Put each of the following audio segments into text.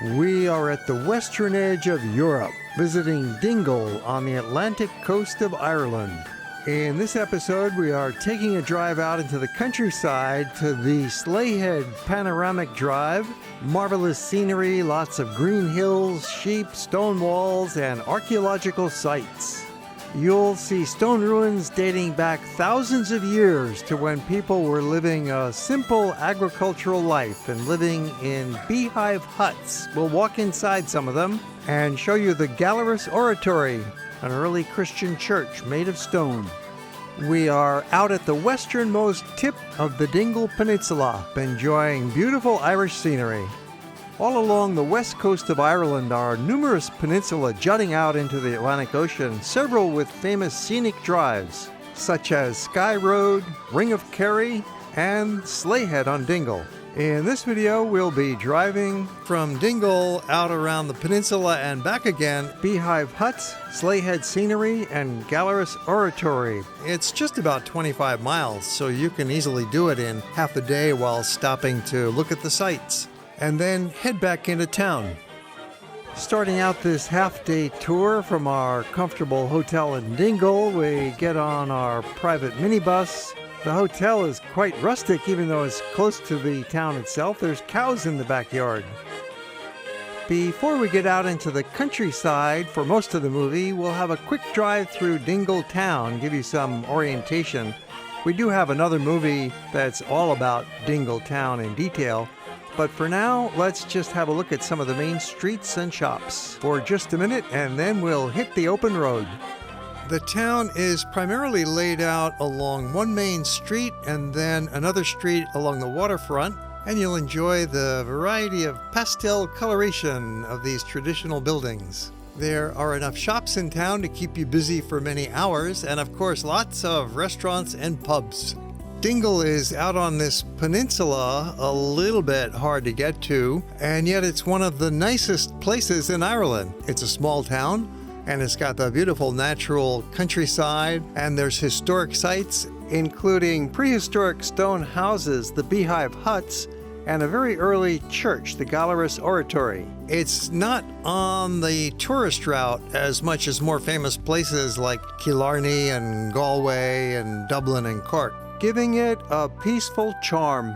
We are at the western edge of Europe, visiting Dingle on the Atlantic coast of Ireland. In this episode, we are taking a drive out into the countryside to the Slea Head panoramic drive. Marvelous scenery, lots of green hills, sheep, stone walls, and archaeological sites. You'll see stone ruins dating back thousands of years to when people were living a simple agricultural life and living in beehive huts. We'll walk inside some of them and show you the Oratory, an early Christian church made of stone. We are out at the westernmost tip of the Dingle Peninsula, enjoying beautiful Irish scenery. All along the west coast of Ireland are numerous peninsula jutting out into the Atlantic Ocean, several with famous scenic drives, such as Skye Road, Ring of Kerry, and Slea Head on Dingle. In this video, we'll be driving from Dingle out around the peninsula and back again, Beehive Huts, Slea Head scenery, and Oratory. It's just about 25 miles, so you can easily do it in half a day while stopping to look at the sights, and then head back into town. Starting out this half-day tour from our comfortable hotel in Dingle, we get on our private minibus. The hotel is quite rustic, even though it's close to the town itself. There's cows in the backyard. Before we get out into the countryside for most of the movie, we'll have a quick drive through Dingle town, give you some orientation. We do have another movie that's all about Dingle town in detail, but for now, let's just have a look at some of the main streets and shops for just a minute, and then we'll hit the open road. The town is primarily laid out along one main street and then another street along the waterfront, and you'll enjoy the variety of pastel coloration of these traditional buildings. There are enough shops in town to keep you busy for many hours, and of course lots of restaurants and pubs. Dingle is out on this peninsula, a little bit hard to get to, and yet it's one of the nicest places in Ireland. It's a small town, and it's got the beautiful natural countryside, and there's historic sites, including prehistoric stone houses, the Beehive Huts, and a very early church, the Oratory. It's not on the tourist route as much as more famous places like Killarney and Galway and Dublin and Cork, giving it a peaceful charm.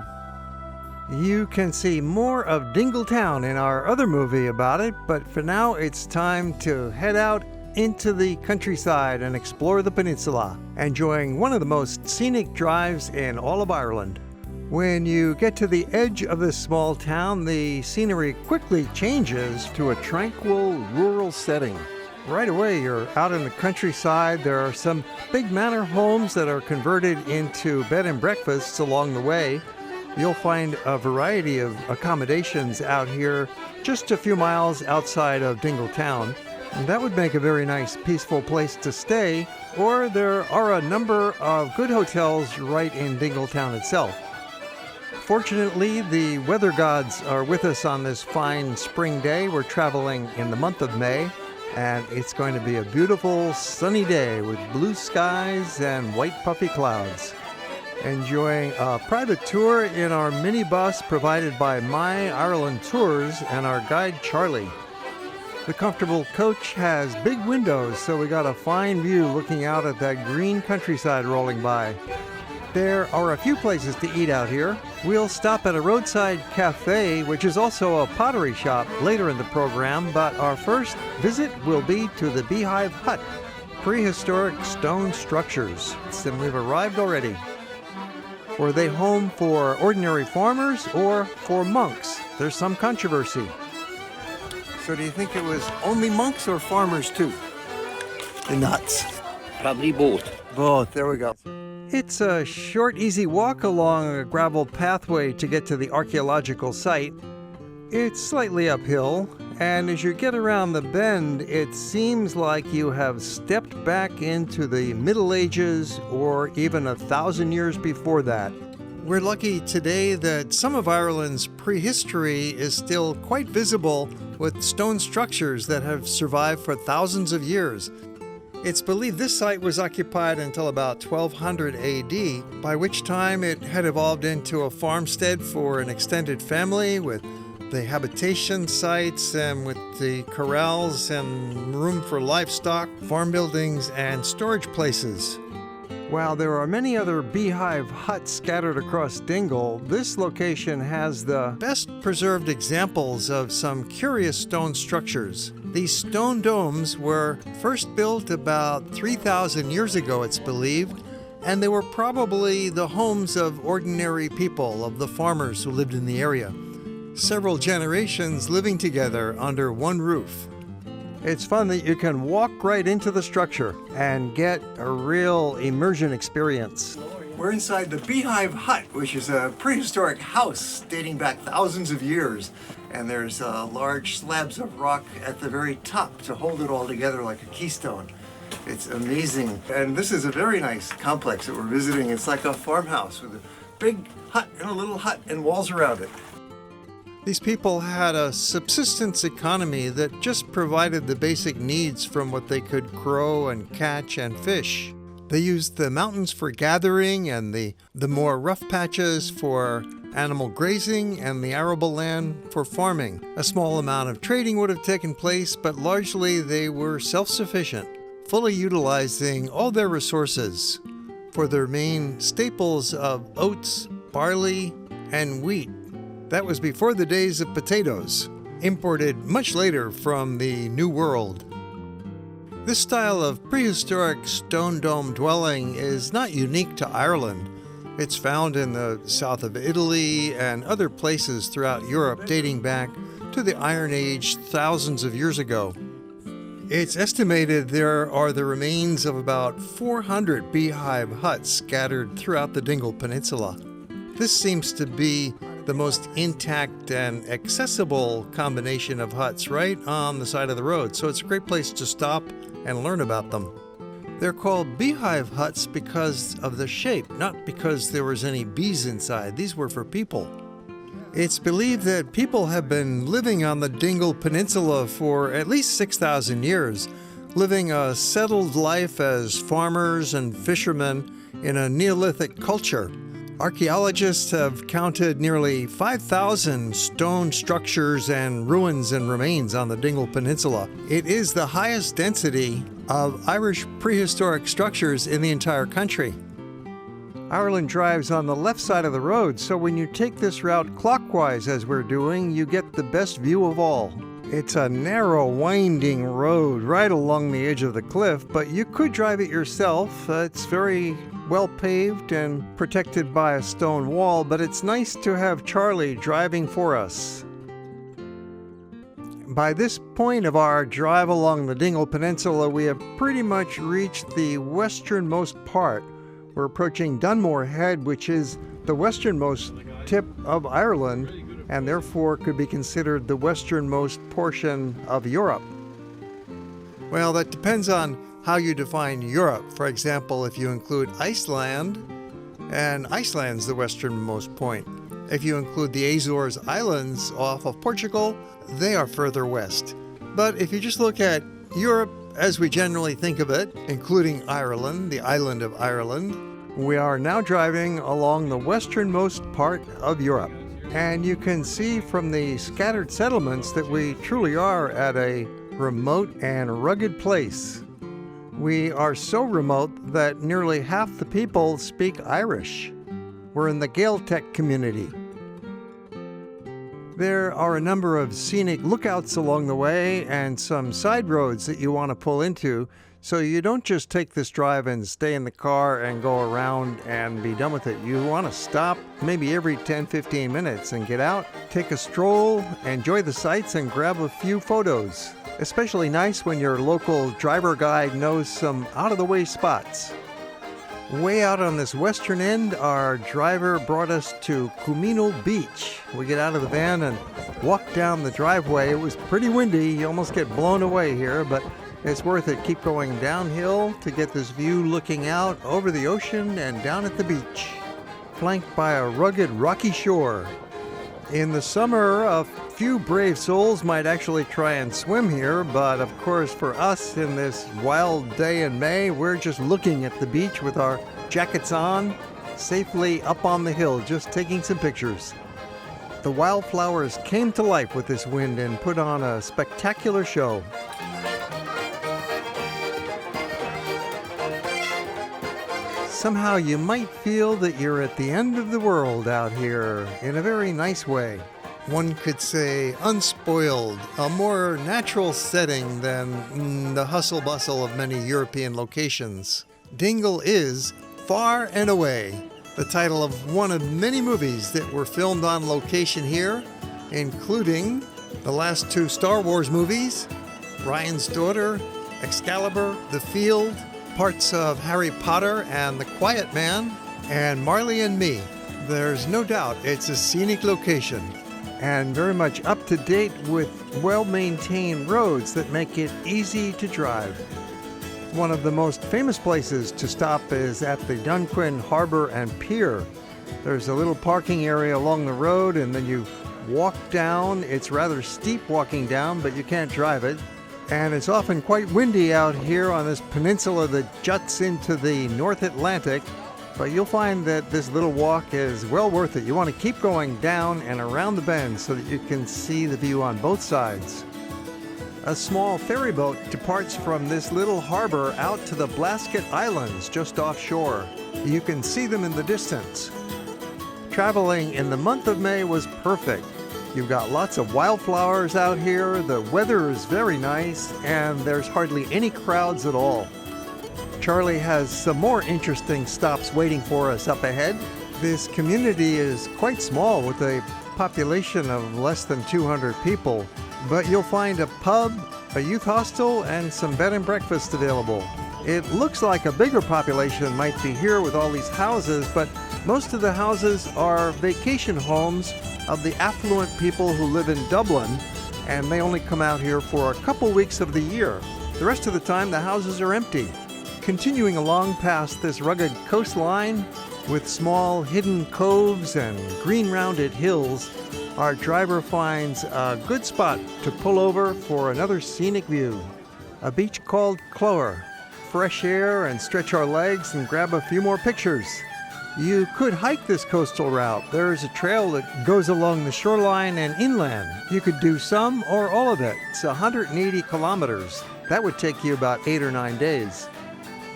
You can see more of Dingle Town in our other movie about it, but for now it's time to head out into the countryside and explore the peninsula, enjoying one of the most scenic drives in all of Ireland. When you get to the edge of this small town, the scenery quickly changes to a tranquil rural setting. Right away, you're out in the countryside. There are some big manor homes that are converted into bed and breakfasts along the way. You'll find a variety of accommodations out here just a few miles outside of Dingle town. And that would make a very nice, peaceful place to stay, or there are a number of good hotels right in Dingle town itself. Fortunately, the weather gods are with us on this fine spring day. We're traveling in the month of May, and it's going to be a beautiful sunny day with blue skies and white puffy clouds. Enjoying a private tour in our minibus provided by My Ireland Tours and our guide Charlie. The comfortable coach has big windows, so we got a fine view looking out at that green countryside rolling by. There are a few places to eat out here. We'll stop at a roadside cafe, which is also a pottery shop, later in the program, but our first visit will be to the Beehive Hut, prehistoric stone structures. And we've arrived already. Were they home for ordinary farmers or for monks? There's some controversy. So do you think it was only monks or farmers too? The nuts. Probably both. Both, there we go. It's a short, easy walk along a gravel pathway to get to the archaeological site. It's slightly uphill, and as you get around the bend, it seems like you have stepped back into the Middle Ages or even 1,000 years before that. We're lucky today that some of Ireland's prehistory is still quite visible with stone structures that have survived for thousands of years. It's believed this site was occupied until about 1200 AD, by which time it had evolved into a farmstead for an extended family with the habitation sites and with the corrals and room for livestock, farm buildings, and storage places. While there are many other beehive huts scattered across Dingle, this location has the best preserved examples of some curious stone structures. These stone domes were first built about 3,000 years ago, it's believed, and they were probably the homes of ordinary people, of the farmers who lived in the area. Several generations living together under one roof. It's fun that you can walk right into the structure and get a real immersion experience. We're inside the Beehive Hut, which is a prehistoric house dating back thousands of years. And there's large slabs of rock at the very top to hold it all together like a keystone. It's amazing. And this is a very nice complex that we're visiting. It's like a farmhouse with a big hut and a little hut and walls around it. These people had a subsistence economy that just provided the basic needs from what they could grow and catch and fish. They used the mountains for gathering and the more rough patches for animal grazing and the arable land for farming. A small amount of trading would have taken place, but largely they were self-sufficient, fully utilizing all their resources for their main staples of oats, barley, and wheat. That was before the days of potatoes, imported much later from the New World. This style of prehistoric stone dome dwelling is not unique to Ireland. It's found in the south of Italy and other places throughout Europe dating back to the Iron Age thousands of years ago. It's estimated there are the remains of about 400 beehive huts scattered throughout the Dingle Peninsula. This seems to be the most intact and accessible combination of huts right on the side of the road, so it's a great place to stop and learn about them. They're called beehive huts because of the shape, not because there was any bees inside. These were for people. It's believed that people have been living on the Dingle Peninsula for at least 6,000 years, living a settled life as farmers and fishermen in a Neolithic culture. Archaeologists have counted nearly 5,000 stone structures and ruins and remains on the Dingle Peninsula. It is the highest density of Irish prehistoric structures in the entire country. Ireland drives on the left side of the road, so when you take this route clockwise as we're doing, you get the best view of all. It's a narrow, winding road right along the edge of the cliff, but you could drive it yourself. It's very well paved and protected by a stone wall, but it's nice to have Charlie driving for us. By this point of our drive along the Dingle Peninsula, we have pretty much reached the westernmost part. We're approaching Dunmore Head, which is the westernmost tip of Ireland, and therefore could be considered the westernmost portion of Europe. Well, that depends on how you define Europe. For example, if you include Iceland, and Iceland's the westernmost point. If you include the Azores Islands off of Portugal, they are further west. But if you just look at Europe as we generally think of it, including Ireland, the island of Ireland, we are now driving along the westernmost part of Europe. And you can see from the scattered settlements that we truly are at a remote and rugged place. We are so remote that nearly half the people speak Irish. We're in the Gaeltacht community. There are a number of scenic lookouts along the way and some side roads that you want to pull into, so you don't just take this drive and stay in the car and go around and be done with it. You want to stop maybe every 10-15 minutes and get out, take a stroll, enjoy the sights, and grab a few photos. Especially nice when your local driver guide knows some out-of-the-way spots. Way out on this western end, our driver brought us to Camino Beach. We get out of the van and walk down the driveway. It was pretty windy. You almost get blown away here, but it's worth it. Keep going downhill to get this view looking out over the ocean and down at the beach, flanked by a rugged rocky shore. In the summer, a few brave souls might actually try and swim here, but of course for us in this wild day in May, we're just looking at the beach with our jackets on, safely up on the hill, just taking some pictures. The wildflowers came to life with this wind and put on a spectacular show. Somehow you might feel that you're at the end of the world out here in a very nice way. One could say unspoiled, a more natural setting than the hustle-bustle of many European locations. Dingle is, far and away, the title of one of many movies that were filmed on location here, including the last two Star Wars movies, Ryan's Daughter, Excalibur, The Field, parts of Harry Potter and The Quiet Man, and Marley and Me. There's no doubt it's a scenic location, and very much up to date with well-maintained roads that make it easy to drive. One of the most famous places to stop is at the Dunquin Harbor and Pier. There's a little parking area along the road, and then you walk down. It's rather steep walking down, but you can't drive it. And it's often quite windy out here on this peninsula that juts into the North Atlantic, but you'll find that this little walk is well worth it. You want to keep going down and around the bend so that you can see the view on both sides. A small ferry boat departs from this little harbor out to the Blasket Islands just offshore. You can see them in the distance. Traveling in the month of May was perfect. You've got lots of wildflowers out here, the weather is very nice, and there's hardly any crowds at all. Charlie has some more interesting stops waiting for us up ahead. This community is quite small with a population of less than 200 people, but you'll find a pub, a youth hostel, and some bed and breakfast available. It looks like a bigger population might be here with all these houses, but most of the houses are vacation homes of the affluent people who live in Dublin, and they only come out here for a couple weeks of the year. The rest of the time, the houses are empty. Continuing along past this rugged coastline with small hidden coves and green rounded hills, our driver finds a good spot to pull over for another scenic view. A beach called Clower. Fresh air and stretch our legs and grab a few more pictures. You could hike this coastal route. There is a trail that goes along the shoreline and inland. You could do some or all of it. It's 180 kilometers. That would take you about 8 or 9 days.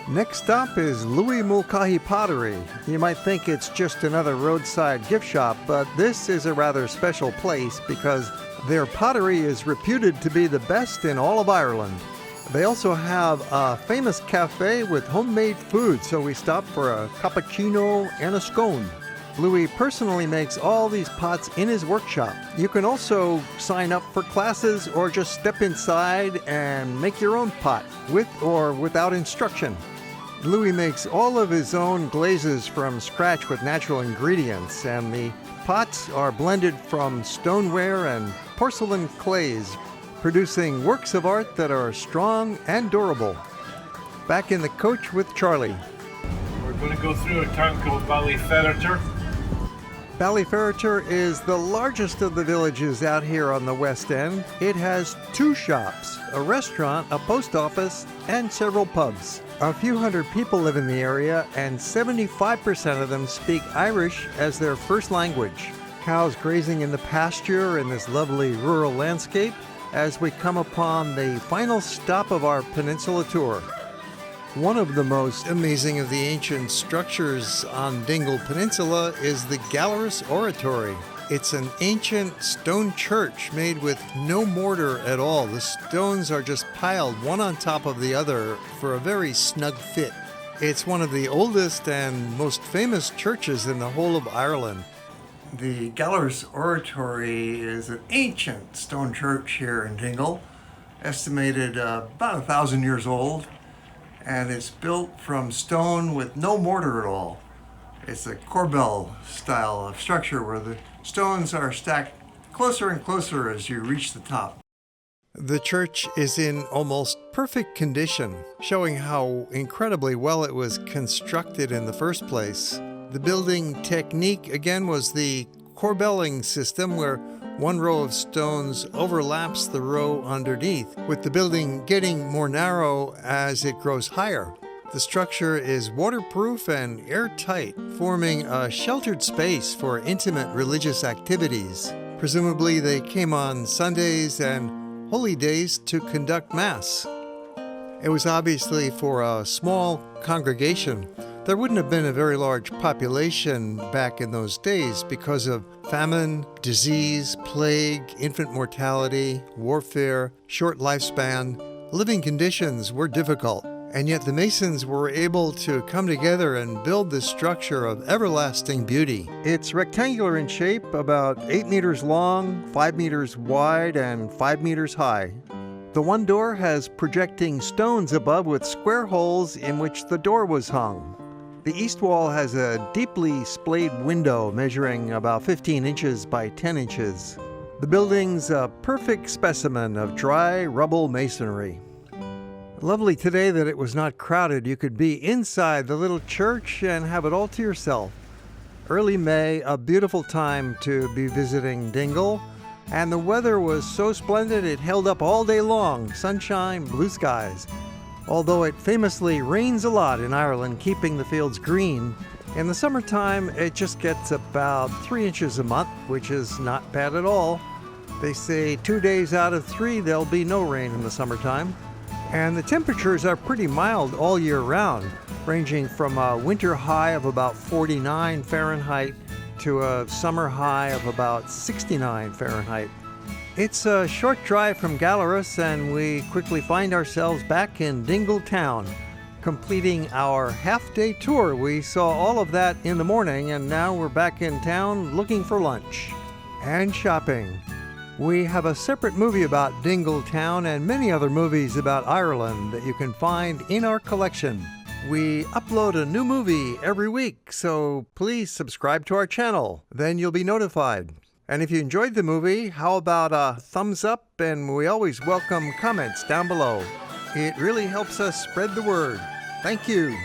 Next stop is Louie Mulcahy Pottery. You might think it's just another roadside gift shop, but this is a rather special place because their pottery is reputed to be the best in all of Ireland. They also have a famous cafe with homemade food, so we stopped for a cappuccino and a scone. Louie personally makes all these pots in his workshop. You can also sign up for classes or just step inside and make your own pot, with or without instruction. Louie makes all of his own glazes from scratch with natural ingredients, and the pots are blended from stoneware and porcelain clays, producing works of art that are strong and durable. Back in the coach with Charlie. We're going to go through a town called Ballyferriter. Ballyferriter is the largest of the villages out here on the West End. It has 2 shops, a restaurant, a post office, and several pubs. A few hundred people live in the area, and 75% of them speak Irish as their first language. Cows grazing in the pasture in this lovely rural landscape as we come upon the final stop of our peninsula tour. One of the most amazing of the ancient structures on Dingle Peninsula is the Gallerus Oratory. It's an ancient stone church made with no mortar at all. The stones are just piled one on top of the other for a very snug fit. It's one of the oldest and most famous churches in the whole of Ireland. The Gallerus Oratory is an ancient stone church here in Dingle, estimated about 1,000 years old, and it's built from stone with no mortar at all. It's a corbel style of structure where the stones are stacked closer and closer as you reach the top. The church is in almost perfect condition, showing how incredibly well it was constructed in the first place. The building technique, again, was the corbelling system, where one row of stones overlaps the row underneath, with the building getting more narrow as it grows higher. The structure is waterproof and airtight, forming a sheltered space for intimate religious activities. Presumably, they came on Sundays and holy days to conduct Mass. It was obviously for a small congregation. There wouldn't have been a very large population back in those days because of famine, disease, plague, infant mortality, warfare, short lifespan. Living conditions were difficult, and yet the Masons were able to come together and build this structure of everlasting beauty. It's rectangular in shape, about 8 meters long, 5 meters wide, and 5 meters high. The one door has projecting stones above with square holes in which the door was hung. The east wall has a deeply splayed window measuring about 15 inches by 10 inches. The building's a perfect specimen of dry rubble masonry. Lovely today that it was not crowded. You could be inside the little church and have it all to yourself. Early May, a beautiful time to be visiting Dingle. And the weather was so splendid it held up all day long, sunshine, blue skies. Although it famously rains a lot in Ireland, keeping the fields green, in the summertime it just gets about 3 inches a month, which is not bad at all. They say 2 days out of 3 there'll be no rain in the summertime. And the temperatures are pretty mild all year round, ranging from a winter high of about 49 Fahrenheit to a summer high of about 69 Fahrenheit. It's a short drive from Gallerus, and we quickly find ourselves back in Dingle town, completing our half-day tour. We saw all of that in the morning, and now we're back in town looking for lunch and shopping. We have a separate movie about Dingle town and many other movies about Ireland that you can find in our collection. We upload a new movie every week, so please subscribe to our channel. Then you'll be notified. And if you enjoyed the movie, how about a thumbs up? And we always welcome comments down below. It really helps us spread the word. Thank you.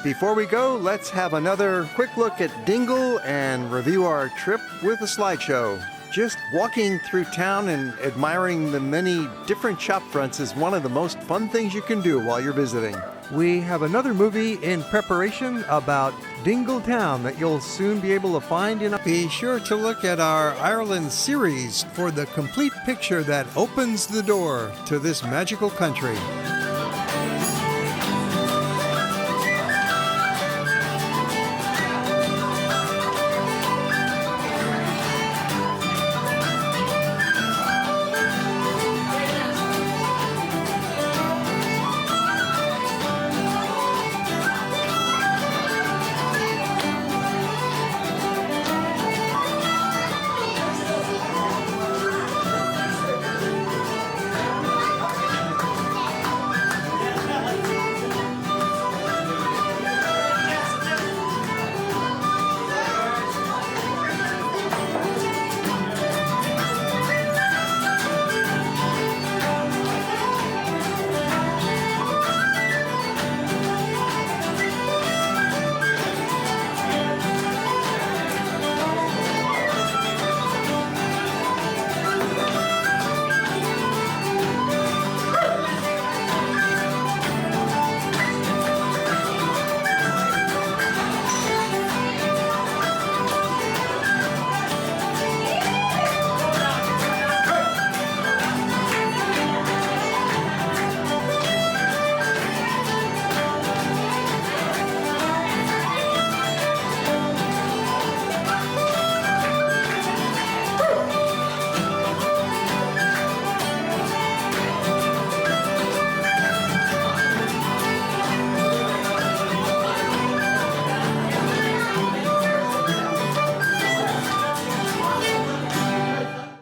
Before we go, let's have another quick look at Dingle and review our trip with a slideshow. Just walking through town and admiring the many different shop fronts is one of the most fun things you can do while you're visiting. We have another movie in preparation about Dingle town that you'll soon be able to find in. Be sure to look at our Ireland series for the complete picture that opens the door to this magical country.